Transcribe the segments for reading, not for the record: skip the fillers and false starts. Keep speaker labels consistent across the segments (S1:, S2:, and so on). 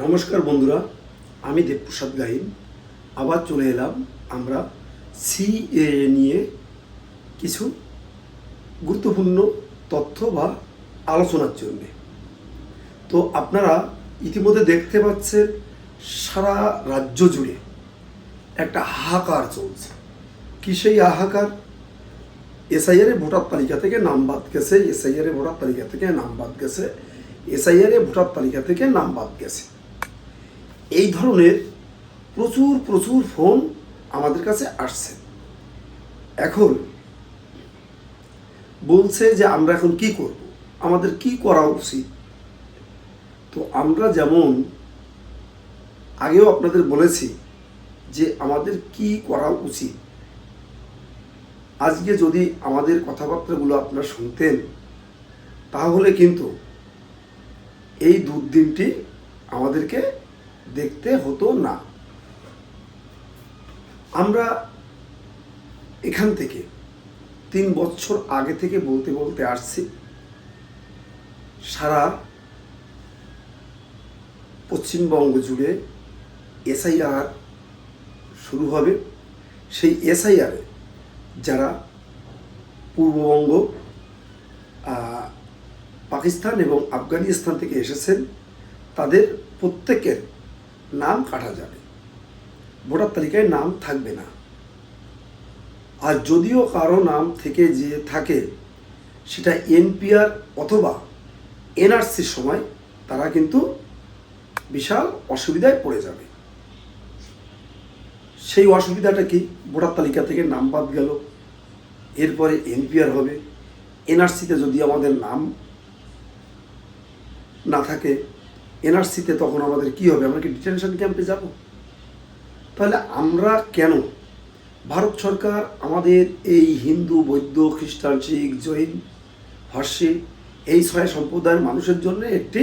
S1: নমস্কার বন্ধুরা, আমি দেবপ্রসাদ গাহিন আবার চলে এলাম আমরা সিএএ নিয়ে কিছু গুরুত্বপূর্ণ তথ্য বা আলোচনার জন্যে। তো আপনারা ইতিমধ্যে দেখতে পাচ্ছেন সারা রাজ্য জুড়ে একটা হাহাকার চলছে। কি সেই হাহাকার? এসআইআর ভোটার তালিকা থেকে নাম বাদ গেছে, এসআইআর ভোটার তালিকা থেকে নাম বাদ গেছে, এসআইআর ভোটার তালিকা থেকে নাম বাদ গেছে। এই ধরনের প্রচুর প্রচুর ফোন আমাদের কাছে আসছে। এখন বলছে যে আমরা এখন কি করব, আমাদের কি করা উচিত। তো আমরা যেমন আগেও আপনাদের বলেছি যে আমাদের কি করা উচিত, আজকে যদি আমাদের কথাবার্তাগুলো আপনারা শুনতেন তাহলে কিন্তু এই দুর্দিনটি আমাদেরকে দেখতে হতো না। আমরা এখান থেকে 3 বছর আগে থেকে বলতে বলতে আসছি সারা পশ্চিমবঙ্গ জুড়ে এসআইআর শুরু হবে। সেই এসআইআরে যারা পূর্ববঙ্গ, পাকিস্তান এবং আফগানিস্তান থেকে এসেছেন তাদের প্রত্যেকের নাম কাটা যাবে, ভোটার তালিকায় নাম থাকবে না। আর যদিও কারো নাম থেকে যে থাকে সেটা এনপিআর অথবা এনআরসির সময় তারা কিন্তু বিশাল অসুবিধায় পড়ে যাবে। সেই অসুবিধাটা কি? ভোটার তালিকা থেকে নাম বাদ গেল, এরপরে এনপিআর হবে, এনআরসিতে যদি আমাদের নাম না থাকে, এনআরসিতে তখন আমাদের কি হবে? আমরা কি ডিটেনশন ক্যাম্পে যাব? তাহলে আমরা কেন, ভারত সরকার আমাদের এই হিন্দু, বৌদ্ধ, খ্রিস্টান, শিখ, জৈন, পারসি এই 6 সম্প্রদায়ের মানুষের জন্য একটি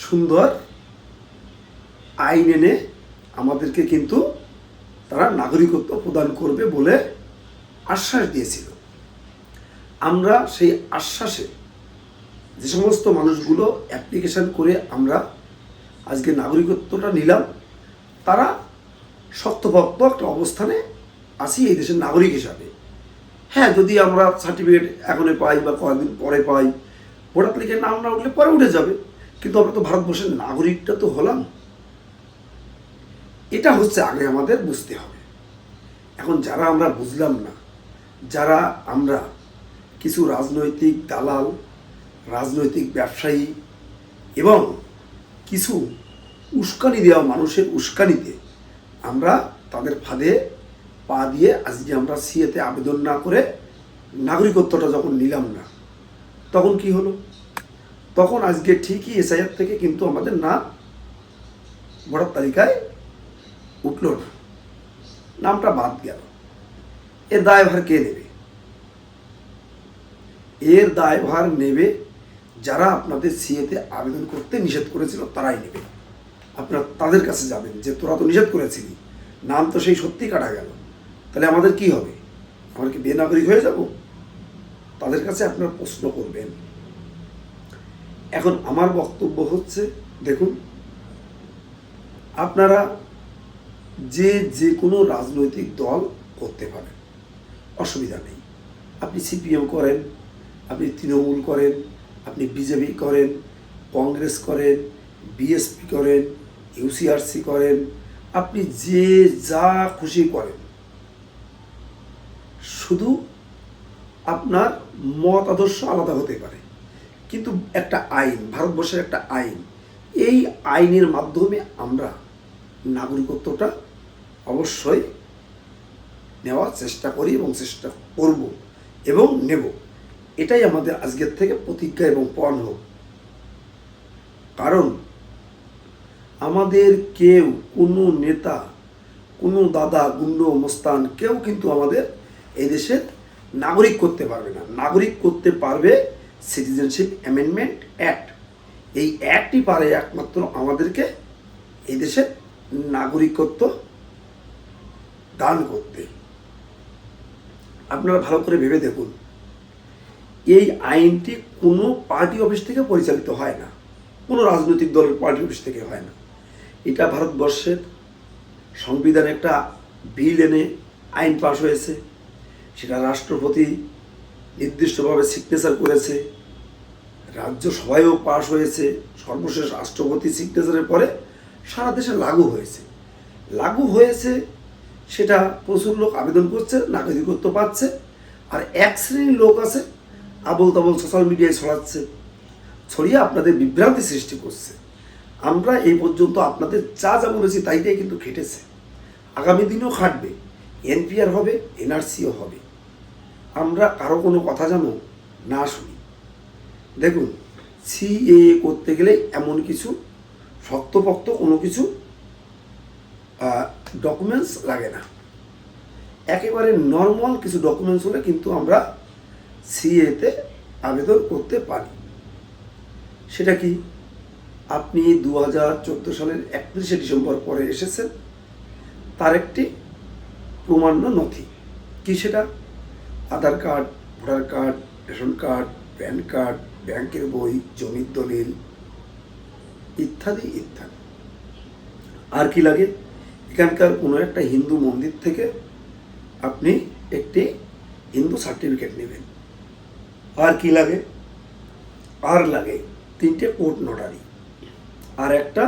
S1: সুন্দর আইন এনে আমাদেরকে কিন্তু তারা নাগরিকত্ব প্রদান করবে বলে আশ্বাস দিয়েছিল। আমরা সেই আশ্বাসে যে সমস্ত মানুষগুলো অ্যাপ্লিকেশন করে আমরা আজকে নাগরিকত্বটা নিলাম, তারা শক্তপোক্ত একটা অবস্থানে আছি এই দেশের নাগরিক হিসাবে। হ্যাঁ, যদি আমরা সার্টিফিকেট এখনই পাই বা কয়েকদিন পরে পাই, ভোটার তালিকায় নাম না উঠলে পরে উঠে যাবে, কিন্তু আমরা তো ভারতবর্ষের নাগরিকটা তো হলাম। এটা হচ্ছে আগে আমাদের বুঝতে হবে। এখন যারা আমরা বুঝলাম না, যারা আমরা কিছু রাজনৈতিক দালাল, রাজনৈতিক ব্যবসায়ী এবং কিছু উস্কানি দেওয়া মানুষের উস্কানিতে আমরা তাদের ফাঁদে পা দিয়ে আজকে আমরা সিএতে আবেদন না করে নাগরিকত্বটা যখন নিলাম না, তখন কি হলো? তখন আজকে ঠিকই এসআইআর থেকে কিন্তু আমাদের নাম ভোটার তালিকায় উঠল না, নামটা বাদ গেল। এর দায়ভার কে নেবে? এর দায়ভার নেবে যারা আপনাদের সিএতে আবেদন করতে নিষেধ করেছিল, তারাই নেবে। আপনারা তাদের কাছে যাবেন যে তোরা তো নিষেধ করেছিলি, নাম তো সেই সত্যি কাটা গেল, তাহলে আমাদের কি হবে? আমরা কি বেনাগরিক হয়ে যাব? তাদের কাছে আপনারা প্রশ্ন করবেন। এখন আমার বক্তব্য হচ্ছে, দেখুন, আপনারা যে কোনো রাজনৈতিক দল করতে পারেন, অসুবিধা নেই। আপনি সিপিএম করেন, আপনি তৃণমূল করেন, আপনি বিজেপি করেন, কংগ্রেস করেন, বিএসপি করেন, ইউসিআরসি করেন, আপনি যে যা খুশি করেন, শুধু আপনার মত আদর্শ আলাদা হতে পারে, কিন্তু একটা আইন, ভারতবর্ষের একটা আইন, এই আইনের মাধ্যমে আমরা নাগরিকত্বটা অবশ্যই নেওয়ার চেষ্টা করি এবং চেষ্টা করব এবং নেব। এটাই আমাদের আজকের থেকে প্রতিজ্ঞা এবং পণ হোক। কারণ আমাদের কেউ, কোনো নেতা, কোনো দাদা, গুন্ড, মস্তান কেউ কিন্তু আমাদের এই দেশের নাগরিক করতে পারবে না। নাগরিক করতে পারবে সিটিজেনশিপ অ্যামেন্ডমেন্ট অ্যাক্ট। এই অ্যাক্টই পারে একমাত্র আমাদেরকে এই দেশের নাগরিকত্ব দান করতে। আপনারা ভালো করে ভেবে দেখুন, এই আইনটি কোনো পার্টি অফিস থেকে পরিচালিত হয় না। কোনো রাজনৈতিক দলের পার্টি অফিস থেকে হয় না। এটা ভারতবর্ষের সংবিধানে একটা বিল এনে আইন পাশ হয়েছে, সেটা রাষ্ট্রপতি নির্দিষ্টভাবে সিগনেচার করেছে, রাজ্যসভায়ও পাশ হয়েছে, সর্বশেষ রাষ্ট্রপতি সিগনেচারের পরে সারা দেশে লাগু হয়েছে। সেটা প্রচুর লোক আবেদন করছে, নাগরিকত্ব পাচ্ছে, আর এক শ্রেণীর লোক আছে আবল তাবল সোশ্যাল মিডিয়ায় ছড়াচ্ছে, ছড়িয়ে আপনাদের বিভ্রান্তি সৃষ্টি করছে। আমরা এই পর্যন্ত আপনাদের যা বলেছি তাইটাই কিন্তু খেটেছে, আগামী দিনেও খাটবে। এনপিআর হবে, এনআরসিও হবে। আমরা কারো কোনো কথা যেন না শুনি। দেখুন, সিএএ করতে গেলে এমন কিছু শক্তপোক্ত কোনো কিছু ডকুমেন্টস লাগে না, একেবারে নর্মাল কিছু ডকুমেন্টস হলে কিন্তু আমরা সিএতে আবেদন করতে পারি। সেটা কি, আপনি 2014 সালের 31শে ডিসেম্বর পরে এসেছেন, তার একটি প্রমাণ্য নথি কি, সেটা Aadhaar card, voter card, ration card, PAN card, ব্যাংকের বই, জমির দলিল ইত্যাদি ইত্যাদি। আর কি লাগে, এখানকার কোনো একটা হিন্দু মন্দির থেকে আপনি একটি হিন্দু সার্টিফিকেট নেবেন। আর কি লাগে, আর লাগে 3টে কোর্ট নোটারি, আর একটা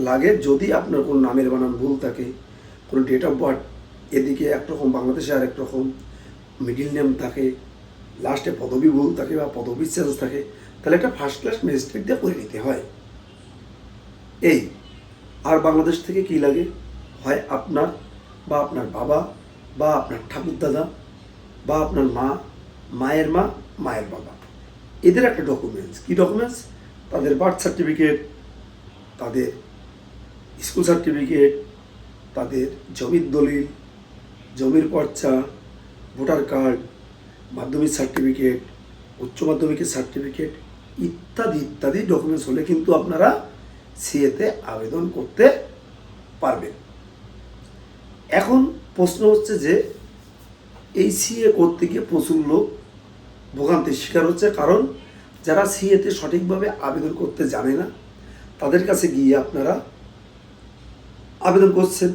S1: লাগে যদি আপনার কোনো নামের বানান ভুল থাকে, কোনো ডেট অফ বার্থ এদিকে একরকম বাংলাদেশে আর একরকম, মিডিল নেম থাকে, লাস্টে পদবি ভুল থাকে বা পদবি চেঞ্জ থাকে, তাহলে একটা ফার্স্ট ক্লাস ম্যাজিস্ট্রেট দিয়ে করে নিতে হয়। এই আর বাংলাদেশ থেকে কি লাগে, হয় আপনার বা আপনার বাবা বা আপনার ঠাকুরদাদা বা আপনার মা, মায়ের মা, মায়ের বাবা, এদের একটা ডকুমেন্টস। কি ডকুমেন্টস? তাদের বার্থ সার্টিফিকেট, তাদের স্কুল সার্টিফিকেট, তাদের জমির দলিল, জমির পর্চা, ভোটার কার্ড, মাধ্যমিক সার্টিফিকেট, উচ্চ মাধ্যমিকের সার্টিফিকেট ইত্যাদি ইত্যাদি ডকুমেন্টস হলে কিন্তু আপনারা সিএতে আবেদন করতে পারবেন। এখন প্রশ্ন হচ্ছে যে এই সিএ করতে গিয়ে প্রচুর লোক ভোগান্তির শিকার হচ্ছে, কারণ যারা সিএতে সঠিকভাবে আবেদন করতে জানে না তাদের কাছে গিয়ে আপনারা আবেদন করছেন,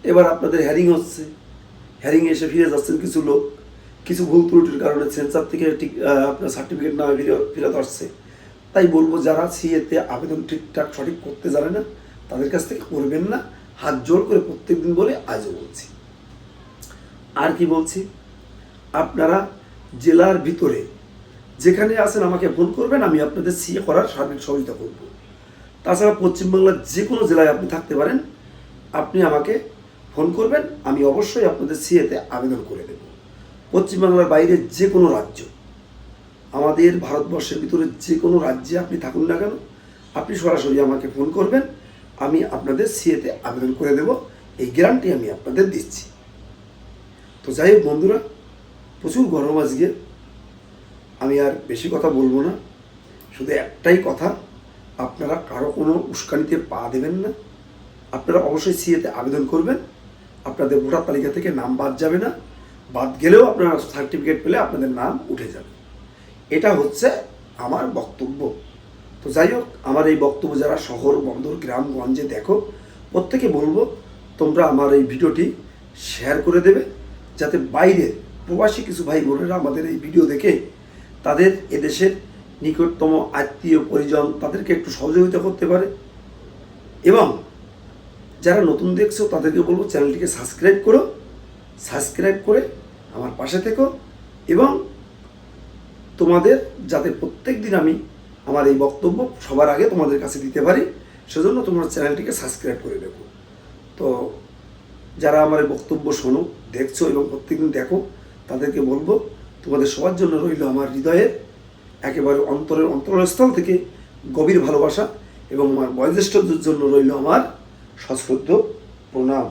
S1: এবার আপনাদের হ্যারিং হচ্ছে, হ্যারিংয়ে এসে ফিরে যাচ্ছেন কিছু লোক, কিছু ভুল ত্রুটির কারণে সেন্সার থেকে ঠিক আপনার সার্টিফিকেট না ফেরত আসছে। তাই বলবো, যারা সিএতে আবেদন ঠিকঠাক সঠিক করতে জানে না তাদের কাছ থেকে করবেন না, হাত জোর করে প্রত্যেক দিন বলে আজও বলছি। আর কি বলছি, আপনারা জেলার ভিতরে যেখানে আছেন আমাকে ফোন করবেন, আমি আপনাদের সিএ করার সার্বিক সহযোগিতা করব। তাছাড়া পশ্চিমবাংলার যে কোনো জেলায় আপনি থাকতে পারেন, আপনি আমাকে ফোন করবেন, আমি অবশ্যই আপনাদের সিএতে আবেদন করে দেব। পশ্চিমবাংলার বাইরে যে কোনো রাজ্য, আমাদের ভারতবর্ষের ভিতরে যে কোনো রাজ্যে আপনি থাকুন না কেন, আপনি সরাসরি আমাকে ফোন করবেন, আমি আপনাদের সিএতে আবেদন করে দেব, এই গ্যারান্টি আমি আপনাদের দিচ্ছি। তো যাই হোক বন্ধুরা, প্রচুর গরম আজকে, আমি আর বেশি কথা বলবো না, শুধু একটাই কথা, আপনারা কারো কোনো উস্কানিতে পা দেবেন না। আপনারা অবশ্যই সিএতে আবেদন করবেন, আপনাদের ভোটার তালিকা থেকে নাম বাদ যাবে না, বাদ গেলেও আপনারা সার্টিফিকেট পেলে আপনাদের নাম উঠে যাবে। এটা হচ্ছে আমার বক্তব্য। তো যাই হোক, আমার এই বক্তব্য যারা শহর বন্দর গ্রামগঞ্জে দেখো, প্রত্যেকে বলবো তোমরা আমার এই ভিডিওটি শেয়ার করে দেবে, যাতে বাইরে প্রবাসী কিছু ভাই বোনেরা আমাদের এই ভিডিও দেখে তাদের এদেশের নিকটতম আত্মীয় পরিজন তাদেরকে একটু সহযোগিতা করতে পারে। এবং যারা নতুন দেখছো তাদেরকে বলবো চ্যানেলটিকে সাবস্ক্রাইব করো, সাবস্ক্রাইব করে আমার পাশে থেকো, এবং তোমাদের যাতে প্রত্যেক দিন আমি আমার এই বক্তব্য সবার আগে তোমাদের কাছে দিতে পারি, সেজন্য তোমার চ্যানেলটিকে সাবস্ক্রাইব করে দেবো। তো যারা আমার এই বক্তব্য শোনো, দেখছো এবং প্রত্যেকদিন দেখো, তাদেরকে বলবো তোমাদের সবার জন্য রইল আমার হৃদয়ের একেবারে অন্তরের অন্তরস্থল থেকে গভীর ভালোবাসা, এবং আমার বয়োজ্যেষ্ঠদের জন্য রইল আমার সশ্রদ্ধ প্রণাম।